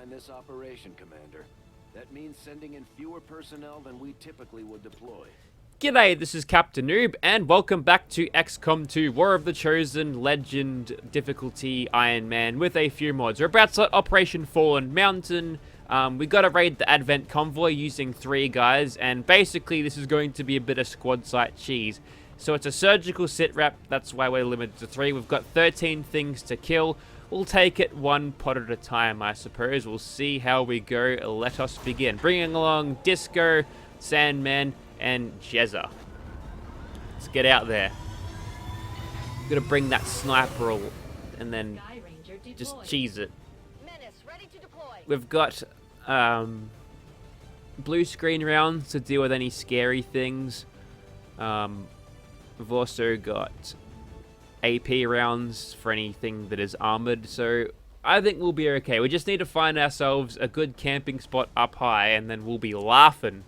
streamline this operation, Commander. That means sending in fewer personnel than we typically would deploy. G'day, this is Captainoob, and welcome back to XCOM 2 War of the Chosen Legend difficulty Iron Man with a few mods. We're about to start Operation Fallen Mountain. We gotta raid the Advent Convoy using 3 guys, and basically this is going to be a bit of Squadsight cheese. So it's a surgical sit rep, that's why we're limited to 3. We've got 13 things to kill. We'll take it one pot at a time, I suppose. We'll see how we go. Let us begin. Bringing along Disco, Sandman, and Jezza. Let's get out there. Gonna bring that sniper and then just cheese it. We've got blue screen rounds to deal with any scary things. We've also got AP rounds for anything that is armored, so I think we'll be okay. We just need to find ourselves a good camping spot up high, and then we'll be laughing.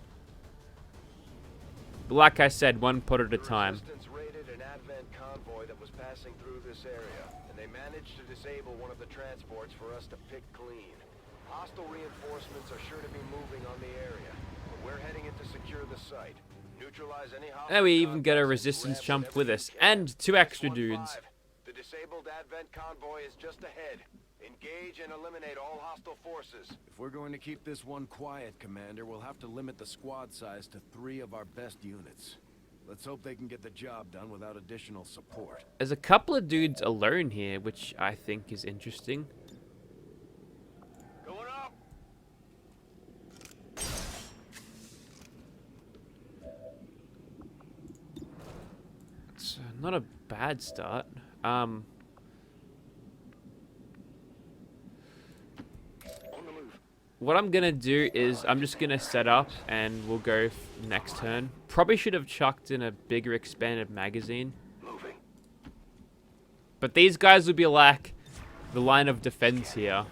But like I said, one pot at a time. Raided an Advent convoy that was passing through this area, and they managed to disable one of the transports for us to pick clean. Hostile reinforcements are sure to be moving on the area, but we're heading in to secure the site. Neutralize any hostile. And we even get a resistance chump with us, and 2 extra dudes. The disabled Advent convoy is just ahead. Engage and eliminate all hostile forces. If we're going to keep this one quiet, Commander, we'll have to limit the squad size to 3 of our best units. Let's hope they can get the job done without additional support. There's a couple of dudes alone here, which I think is interesting. Going up. It's not a bad start. What I'm gonna do is I'm just gonna set up and we'll go next turn. Probably should have chucked in a bigger expanded magazine. But these guys would be like the line of defense here.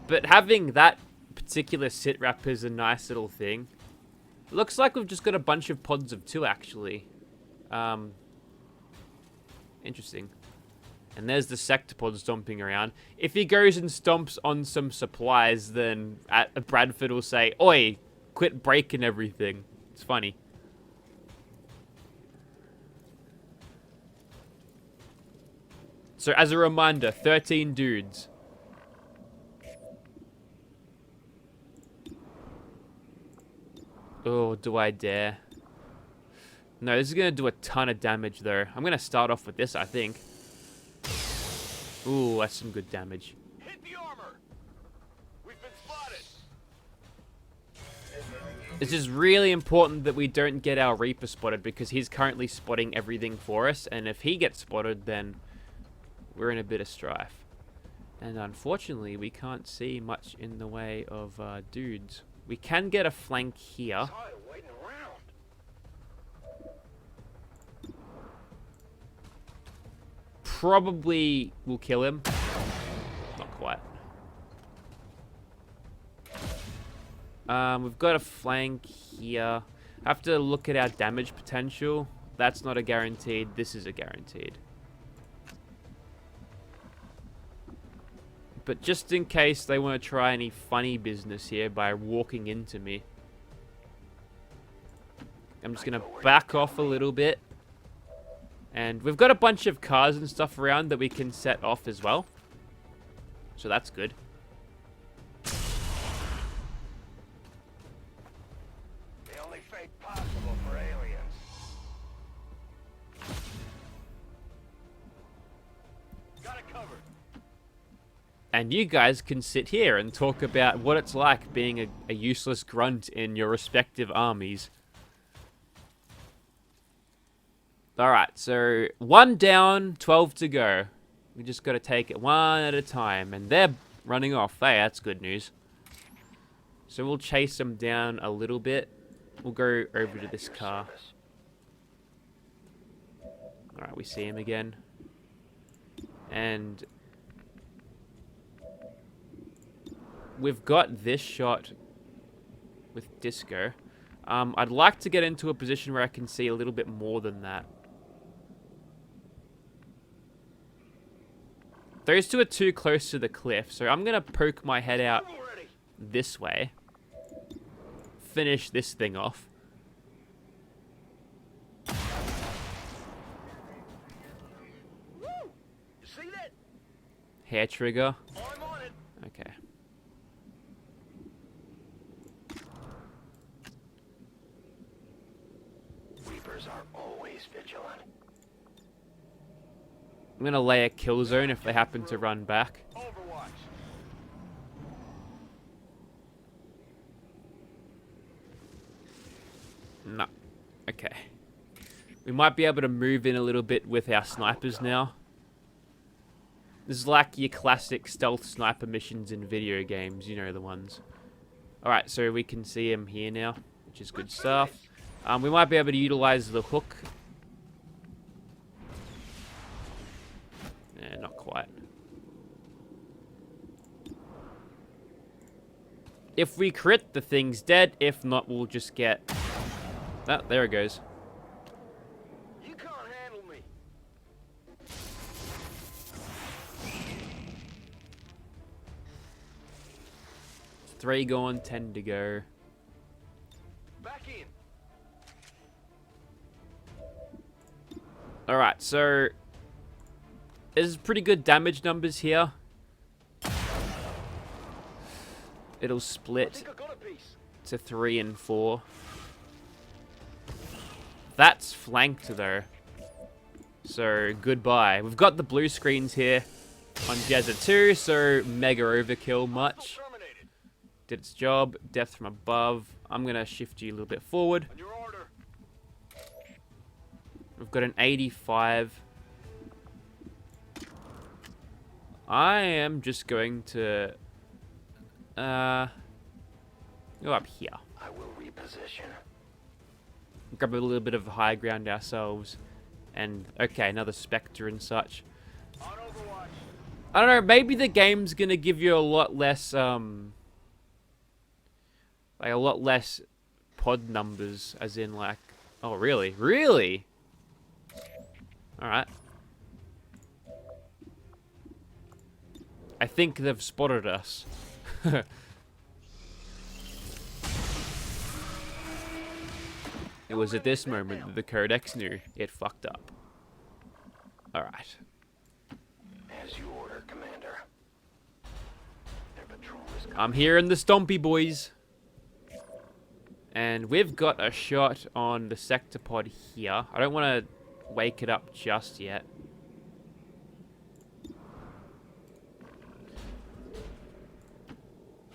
But having that particular sit rep is a nice little thing. It looks like we've just got a bunch of pods of 2 actually. Interesting. And there's the sectopod stomping around. If he goes and stomps on some supplies, then Bradford will say, "Oi, quit breaking everything." It's funny. So as a reminder, 13 dudes. Oh, do I dare? No, this is going to do a ton of damage though. I'm going to start off with this, I think. Ooh, that's some good damage. Hit the armor. We've been spotted. It's just really important that we don't get our Reaper spotted because he's currently spotting everything for us, and if he gets spotted, then we're in a bit of strife. And unfortunately, we can't see much in the way of dudes. We can get a flank here. Probably will kill him. Not quite. We've got a flank here. Have to look at our damage potential. That's not a guaranteed. This is a guaranteed. But just in case they want to try any funny business here by walking into me, I'm just going to back off a little bit. And we've got a bunch of cars and stuff around that we can set off as well. So that's good. The only fate possible for aliens. Got it covered. And you guys can sit here and talk about what it's like being a useless grunt in your respective armies. Alright, so 1 down, 12 to go. We just got to take it one at a time. And they're running off. Hey, that's good news. So we'll chase them down a little bit. We'll go over to this car. Alright, we see him again. And we've got this shot with Disco. I'd like to get into a position where I can see a little bit more than that. Those two are too close to the cliff, so I'm gonna poke my head out this way. Finish this thing off. Hair trigger. Okay. Reapers are always vigilant. I'm gonna lay a kill zone if they happen to run back. No. Okay. We might be able to move in a little bit with our snipers now. This is like your classic stealth sniper missions in video games, you know the ones. Alright, so we can see him here now, which is good stuff. We might be able to utilize the hook. Yeah, not quite. If we crit, the thing's dead. If not, we'll just get... Oh, there it goes. You can't handle me. 3 gone, 10 to go. Back in. Alright, so... There's pretty good damage numbers here. It'll split to 3 and 4. That's flanked though. So goodbye. We've got the blue screens here on Jezza 2, so mega overkill much. Did its job. Death from above. I'm gonna shift you a little bit forward. We've got an 85. I am just going to go up here. I will reposition. Grab a little bit of high ground ourselves. And, okay, another Spectre and such. I don't know, maybe the game's gonna give you a lot less, like a lot less pod numbers, as in like, oh really? Really? Alright. I think they've spotted us. It was at this moment that the Codex knew it fucked up. Alright. As you order, Commander. Their patrol is coming. I'm here in the Stompy boys. And we've got a shot on the sector pod here. I don't want to wake it up just yet.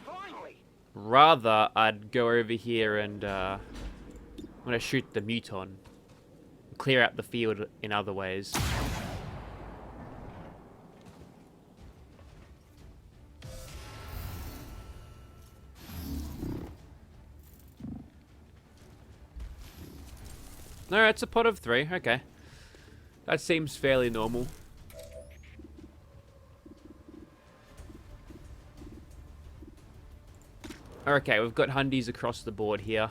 Finally. Rather, I'd go over here and I'm gonna shoot the Muton. Clear out the field in other ways. No, it's a pot of 3. Okay. That seems fairly normal. Okay, we've got Hundies across the board here.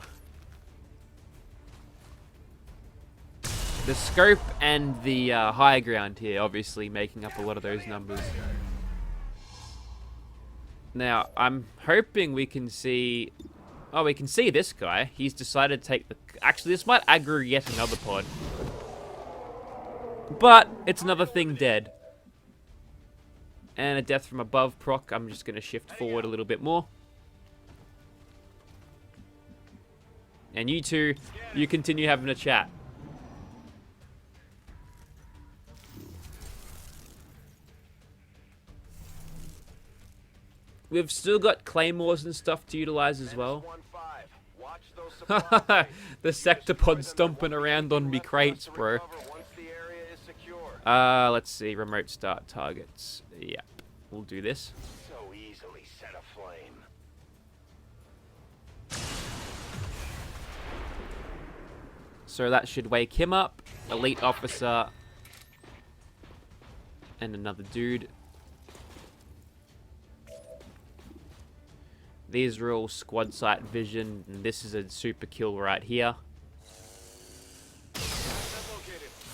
The scope and the high ground here obviously making up a lot of those numbers. Now, I'm hoping we can see... Oh, we can see this guy. He's decided to take the... Actually, this might aggro yet another pod. But, it's another thing dead. And a death from above proc. I'm just going to shift forward a little bit more. And you two, you continue having a chat. We've still got claymores and stuff to utilize as well. The sector pod stomping around on me crates, bro. Let's see. Remote start targets. Yep. We'll do this. So easily set aflame. So that should wake him up. Elite officer. And another dude. These are all Squadsight vision, and this is a super kill right here.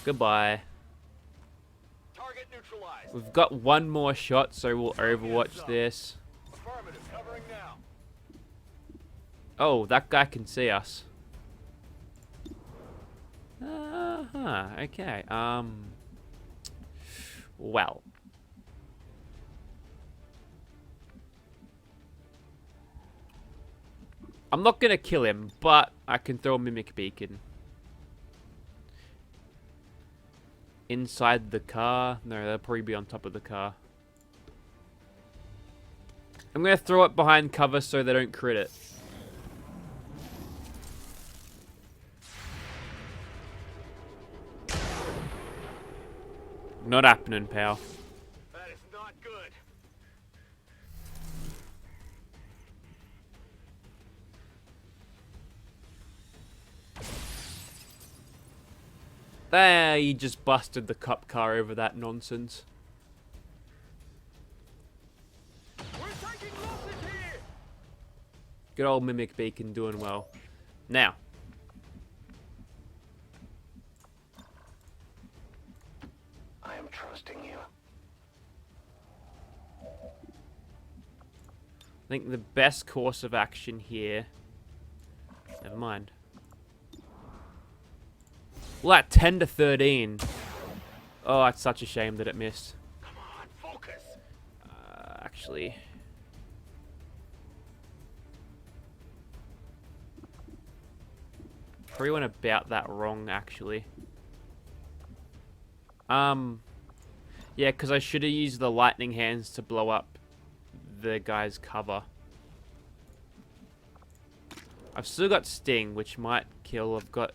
Goodbye. Target neutralized. We've got one more shot, so we'll overwatch this. Oh, that guy can see us. Okay. Well. I'm not gonna kill him, but I can throw a mimic beacon. Inside the car? No, they'll probably be on top of the car. I'm gonna throw it behind cover so they don't crit it. Not happening, pal. That is not good. There, he just busted the cop car over that nonsense. We're taking losses here. Good old Mimic Beacon doing well. Now. I am trusting you. I think the best course of action here... Never mind. Well, at 10 to 13. Oh, it's such a shame that it missed. Come on, focus. Actually... Probably went about that wrong, actually. Yeah, because I should have used the lightning hands to blow up the guy's cover. I've still got Sting, which might kill. I've got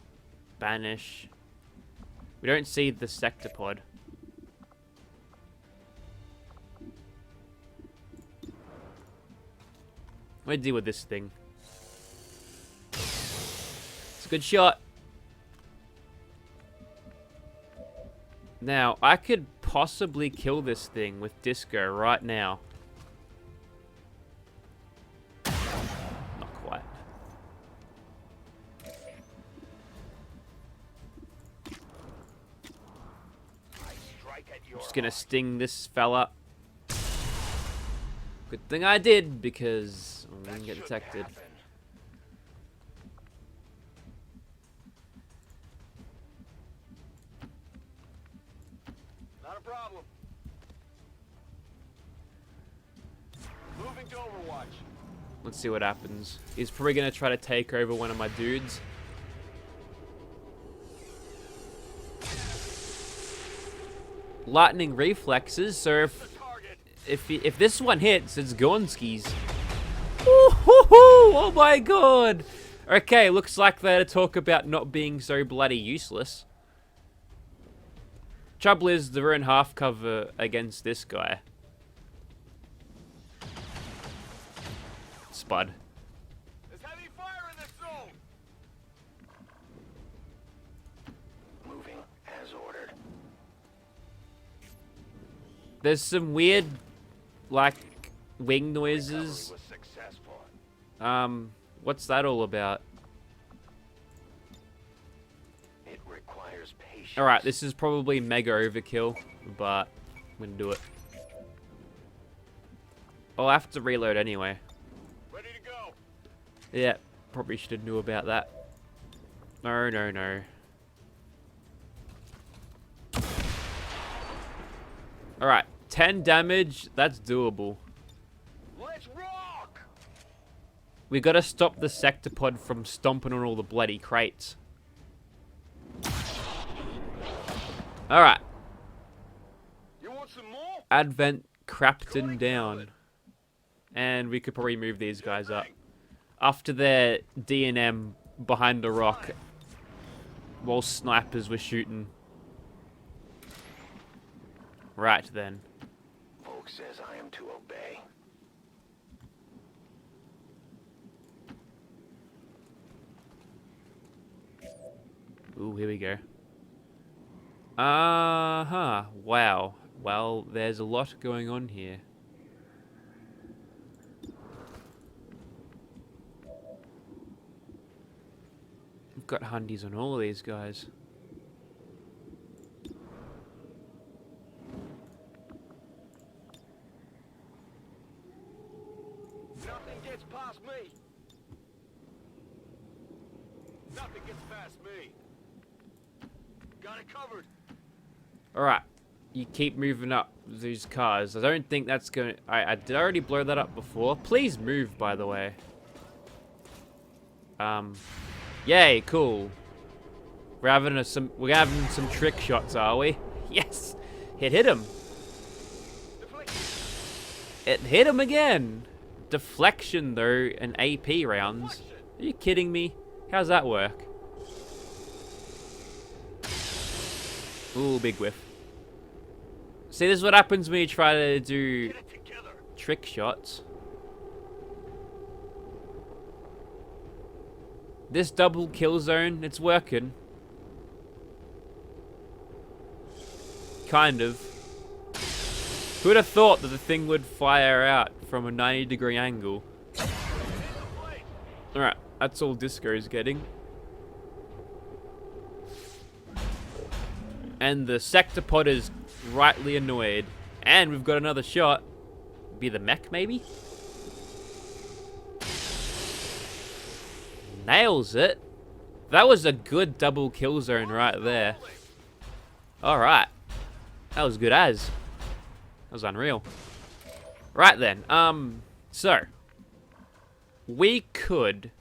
Banish. We don't see the sector pod. I'm gonna deal with this thing. It's a good shot. Now, I could possibly kill this thing with Disco right now. Not quite. I'm just gonna sting this fella. Good thing I did, because I didn't get detected. Not a problem. Moving to Overwatch. Let's see what happens. He's probably gonna try to take over one of my dudes. Lightning reflexes, so if this one hits, it's Gonskis. Oh my god! Okay, looks like they're to talk about not being so bloody useless. Trouble is, they're in half cover against this guy. Spud. There's heavy fire in this zone. Moving as ordered. There's some weird, like, wing noises. Was successful. What's that all about? It requires patience. Alright, this is probably mega overkill, but I'm gonna do it. I'll have to reload anyway. Ready to go. Yeah, probably should have knew about that. No. Alright, 10 damage, that's doable. Let's rock. We gotta stop the sector pod from stomping on all the bloody crates. Alright. You want some more? Advent Crapton down. And we could probably move these guys up. After their D&M behind a rock while snipers were shooting. Right then. Folk says I am to obey. Ooh, here we go. Wow. Well, there's a lot going on here. We've got hundies on all of these guys. gets past me? Nothing gets past me. Got it covered. Alright. You keep moving up these cars. I don't think that's going to... I did already blow that up before. Please move, by the way. Yay, cool. We're having some trick shots, are we? Yes! It hit him. It hit him again. Deflection, though, and AP rounds. Are you kidding me? How's that work? Ooh, big whiff. See, this is what happens when you try to do trick shots. This double kill zone, it's working. Kind of. Who would have thought that the thing would fire out from a 90-degree angle? Alright, that's all Disco's getting. And the Sectopod is rightly annoyed. And we've got another shot. Be the mech, maybe? Nails it. That was a good double kill zone right there. Alright. That was good as. That was unreal. Right then. So. We could...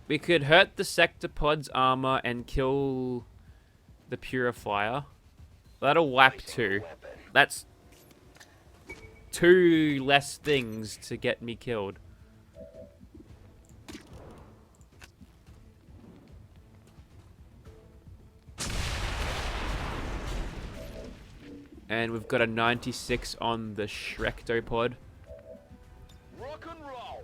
We could hurt the Sectopod's armor and kill the Purifier. That'll wipe 2. That's 2 less things to get me killed. And we've got a 96 on the Shrectopod. Rock and roll.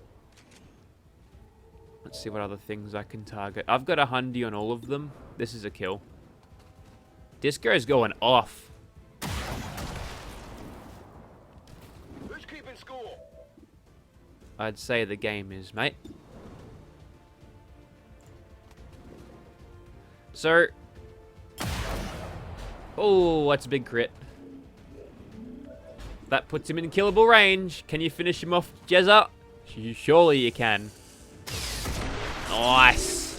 Let's see what other things I can target. I've got a Hundy on all of them. This is a kill. Disco's going off. Who's keeping score? I'd say the game is, mate. So... Oh, that's a big crit. That puts him in killable range. Can you finish him off, Jezza? Surely you can. Nice.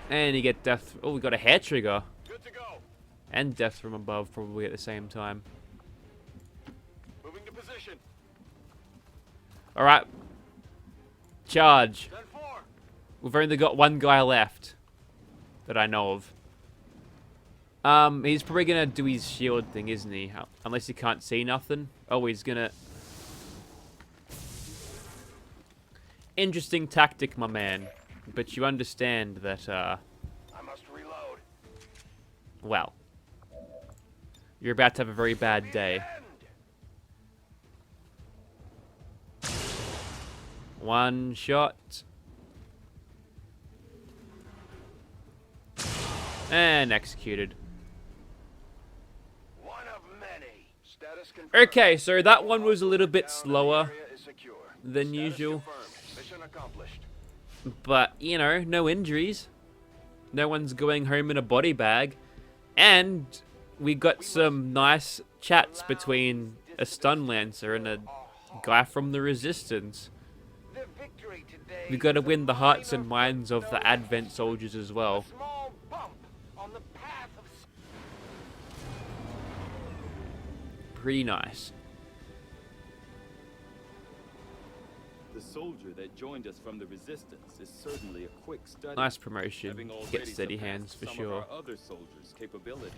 And you get death. Oh, we got a hair trigger. Good to go. And death from above probably at the same time. Moving to position. Alright. Charge. 10-4. We've only got one guy left. That I know of. He's probably gonna do his shield thing, isn't he? Unless he can't see nothing. Oh, he's gonna... Interesting tactic, my man. But you understand that, I must reload. well, you're about to have a very bad day. One shot. And executed. One of many. Status confirmed. Okay, so that one was a little bit slower than usual. Mission accomplished. But, you know, no injuries. No one's going home in a body bag. And we got some nice chats between a stun lancer and a guy from the Resistance. We've got to win the hearts and minds of the Advent soldiers as well. Pretty nice. The soldier that joined us from the Resistance is certainly a quick study. Nice promotion. Having already Get steady surpassed hands for some sure. of our other soldiers' capabilities.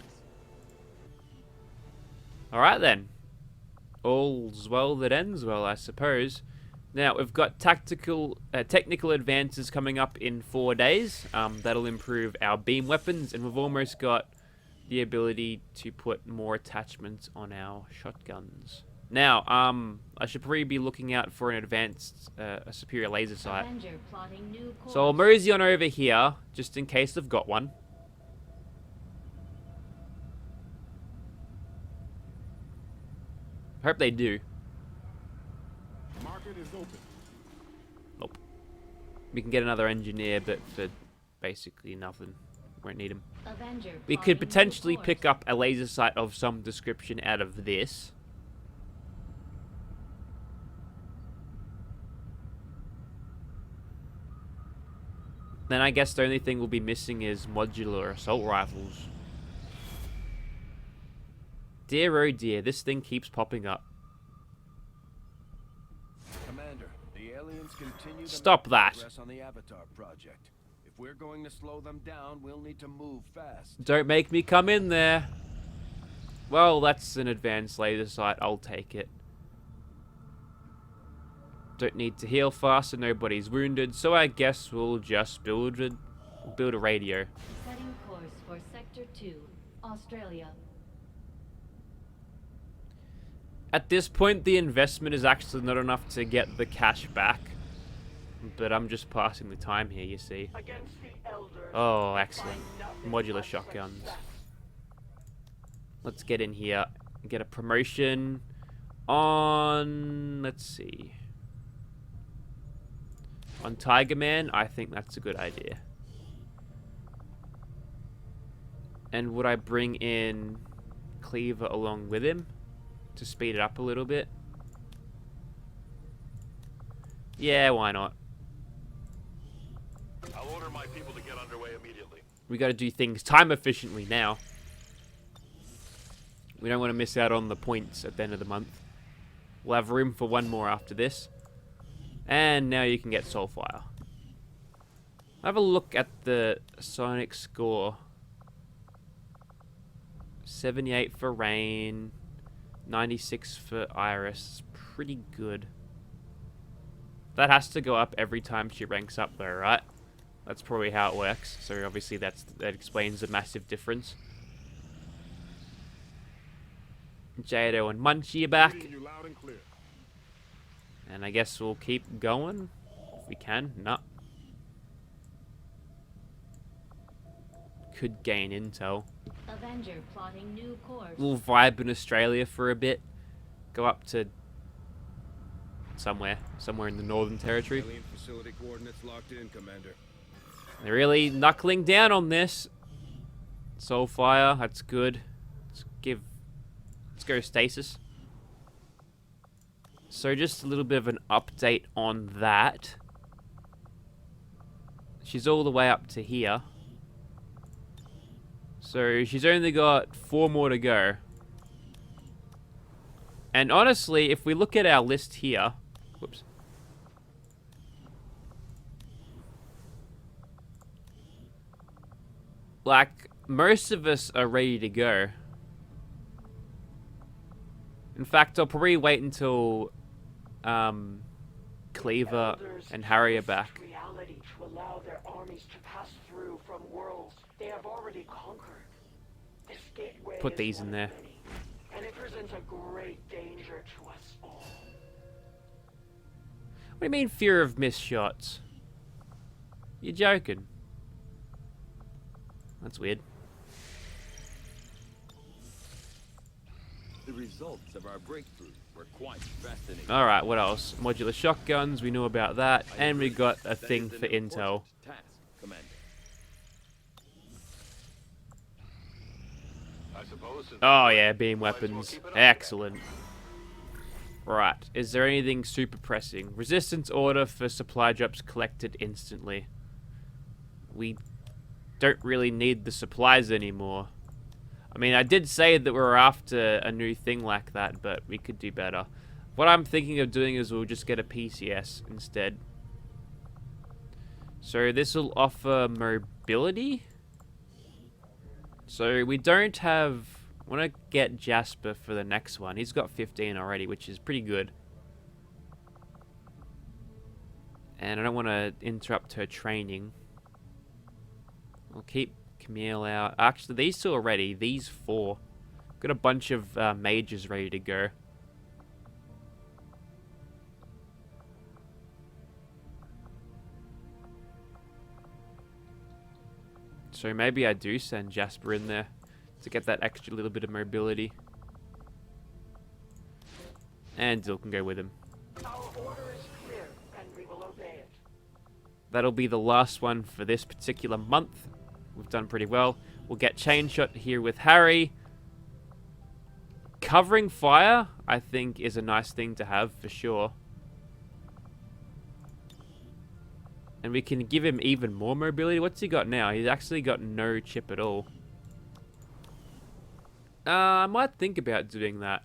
Alright then. All's well that ends well, I suppose. Now, we've got technical advances coming up in 4 days. That'll improve our beam weapons, and we've almost got the ability to put more attachments on our shotguns. Now, I should probably be looking out for an advanced, a superior laser sight. So I'll mosey on over here, just in case they've got one. Hope they do. Market is open. Nope. We can get another engineer, but for basically nothing. Won't need them. Avenger We could plotting potentially new pick course. up a laser sight of some description out of this. Then I guess the only thing we'll be missing is modular assault rifles. Dear oh dear, this thing keeps popping up. Commander, the aliens continue to Stop make that. progress on the Avatar project. If we're going to slow them down, we'll need to move fast. Don't make me come in there. Well, that's an advanced laser sight. I'll take it. Don't need to heal fast and nobody's wounded, so I guess we'll just build a radio. Setting course for Sector 2, Australia. At this point, the investment is actually not enough to get the cash back. But I'm just passing the time here, you see. Oh, excellent. Modular shotguns. Let's get in here. Get a promotion on... Let's see. On Tiger Man, I think that's a good idea. And would I bring in Cleaver along with him to speed it up a little bit? Yeah, why not? I'll order my people to get underway immediately. We got to do things time efficiently now. We don't want to miss out on the points at the end of the month. We'll have room for one more after this. And now you can get Soulfire. Have a look at the Sonic score. 78 for Rain. 96 for Iris. Pretty good. That has to go up every time she ranks up though, right? That's probably how it works. So obviously that explains the massive difference. Jado and Munchie are back. You loud and clear. And I guess we'll keep going if we can. No. Could gain intel. Avenger plotting new course. We'll vibe in Australia for a bit. Go up to somewhere in the Northern Territory. Alien facility coordinates locked in, Commander. They're really knuckling down on this. Soulfire, that's good. Let's go stasis. So just a little bit of an update on that. She's all the way up to here. So she's only got 4 more to go. And honestly, if we look at our list here... Whoops. Like, most of us are ready to go. In fact, I'll probably wait until Cleaver and Harry are back. Reality to allow their armies to pass through from worlds they have already conquered. This gateway Put is these in one there. of many, and it presents a great danger to us all. What do you mean fear of missed shots? You're joking. That's weird. The results of our breakthrough were quite fascinating. Alright, what else? Modular shotguns, we know about that. And we got a thing for intel. Task, Commander. I suppose. Oh yeah, beam weapons. Excellent. Right, is there anything super pressing? Resistance order for supply drops collected instantly. We don't really need the supplies anymore. I mean, I did say that we're after a new thing like that, but we could do better. What I'm thinking of doing is we'll just get a PCS instead. So this will offer mobility. So we don't have... I want to get Jasper for the next one. He's got 15 already, which is pretty good. And I don't want to interrupt her training. I'll keep Camille out. Actually, these 2 are ready. These 4. Got a bunch of mages ready to go. So maybe I do send Jasper in there to get that extra little bit of mobility. And Dill can go with him. Our order is clear, and we will obey it. That'll be the last one for this particular month. we've done pretty well. We'll get chain shot here with Harry. Covering fire, I think, is a nice thing to have for sure. And we can give him even more mobility. What's he got now? He's actually got no chip at all. I might think about doing that.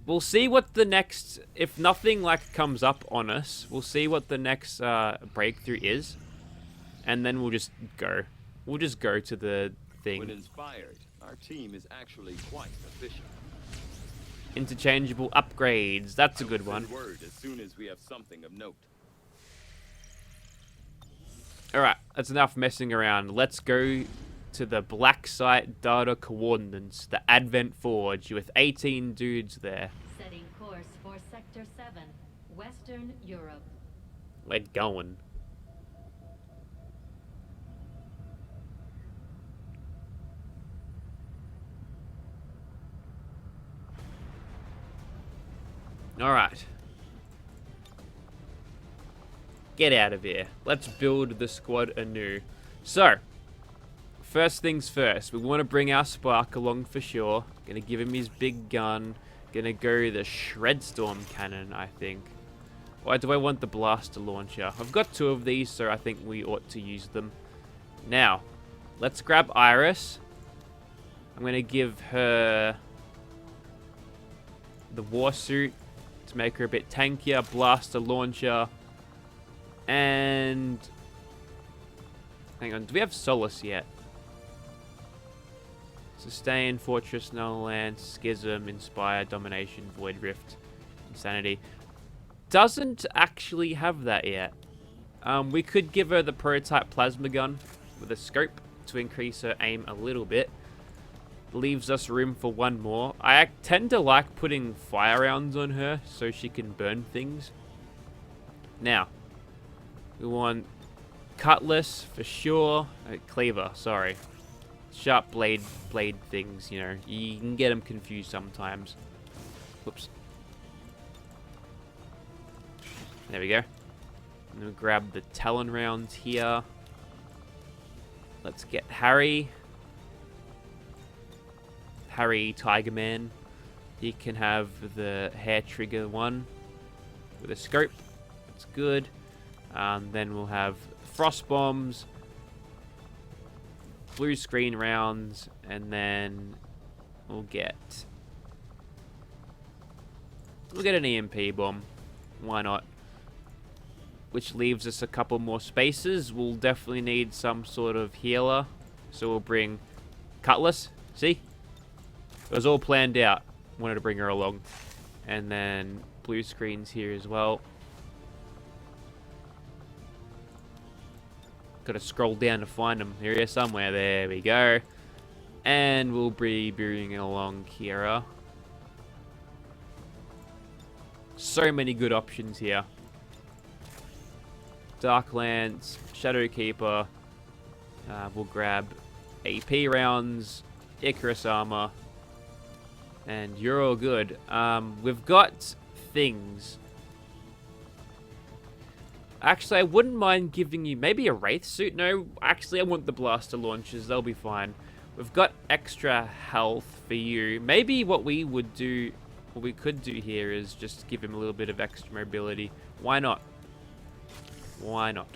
We'll see what the next... If nothing, like, comes up on us, we'll see what the next breakthrough is. And then we'll just go. We'll just go to the thing. When inspired, our team is actually quite efficient. Interchangeable upgrades. That's a good one. Word as soon as we have something of note. Alright, that's enough messing around. Let's go to the Black Site data coordinates, the Advent Forge, with 18 dudes there. Setting course for Sector 7, Western Europe. We're going. Alright. Get out of here. Let's build the squad anew. So, first things first. We want to bring our Spark along for sure. Gonna give him his big gun. Gonna go the Shredstorm cannon, I think. Or do I want the blaster launcher? I've got 2 of these, so I think we ought to use them. Now, let's grab Iris. I'm gonna give her the war suit to make her a bit tankier. Blaster launcher. And... hang on, do we have Solace yet? Sustain, Fortress, Null Lance, Schism, Inspire, Domination, Void Rift, Insanity. Doesn't actually have that yet. We could give her the prototype plasma gun with a scope to increase her aim a little bit. Leaves us room for 1 more. I tend to like putting fire rounds on her so she can burn things. Now, we want Cutlass for sure. Cleaver, sorry. Sharp blade things, you know. You can get them confused sometimes. Whoops. There we go. I'm going to grab the Talon rounds here. Let's get Harry. Harry Tiger Man. He can have the hair trigger one with a scope. That's good. Then we'll have frost bombs, blue screen rounds, and then we'll get an EMP bomb. Why not? Which leaves us a couple more spaces. We'll definitely need some sort of healer, so we'll bring Cutlass. See? It was all planned out. Wanted to bring her along. And then blue screens here as well. Gotta scroll down to find them. Here somewhere. There we go. And we'll be bringing along Kira. So many good options here. Dark Lance, Shadowkeeper. We'll grab AP rounds, Icarus armor, and you're all good. We've got things. Actually, I wouldn't mind giving you maybe a Wraith suit. No, actually, I want the blaster launchers. They'll be fine. We've got extra health for you. Maybe what we would do, what we could do here is just give him a little bit of extra mobility. Why not? Why not?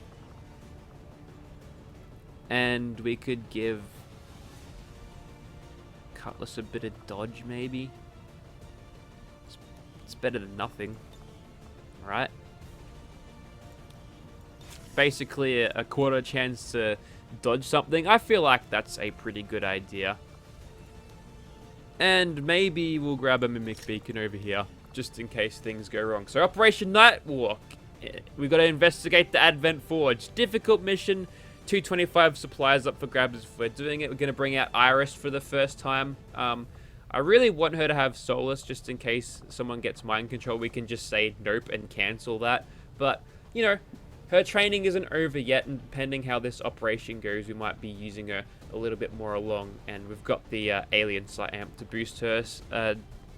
And we could give Cutlass a bit of dodge, maybe. It's better than nothing, right? Basically a quarter chance to dodge something. I feel like that's a pretty good idea. And maybe we'll grab a Mimic Beacon over here, just in case things go wrong. So Operation Nightwalk. We've got to investigate the Advent Forge. Difficult mission. 225 supplies up for grabs if we're doing it. We're going to bring out Iris for the first time. I really want her to have Solace, just in case someone gets mind control. We can just say nope and cancel that. But, you know, her training isn't over yet, and depending how this operation goes, we might be using her a little bit more along. And we've got the Alien Psi Amp to boost her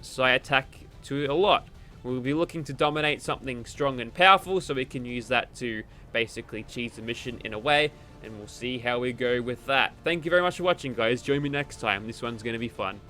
Psi attack to a lot, We'll be looking to dominate something strong and powerful, so we can use that to basically cheese the mission in a way, and we'll see how we go with that. Thank you very much for watching, guys. Join me next time. This one's going to be fun.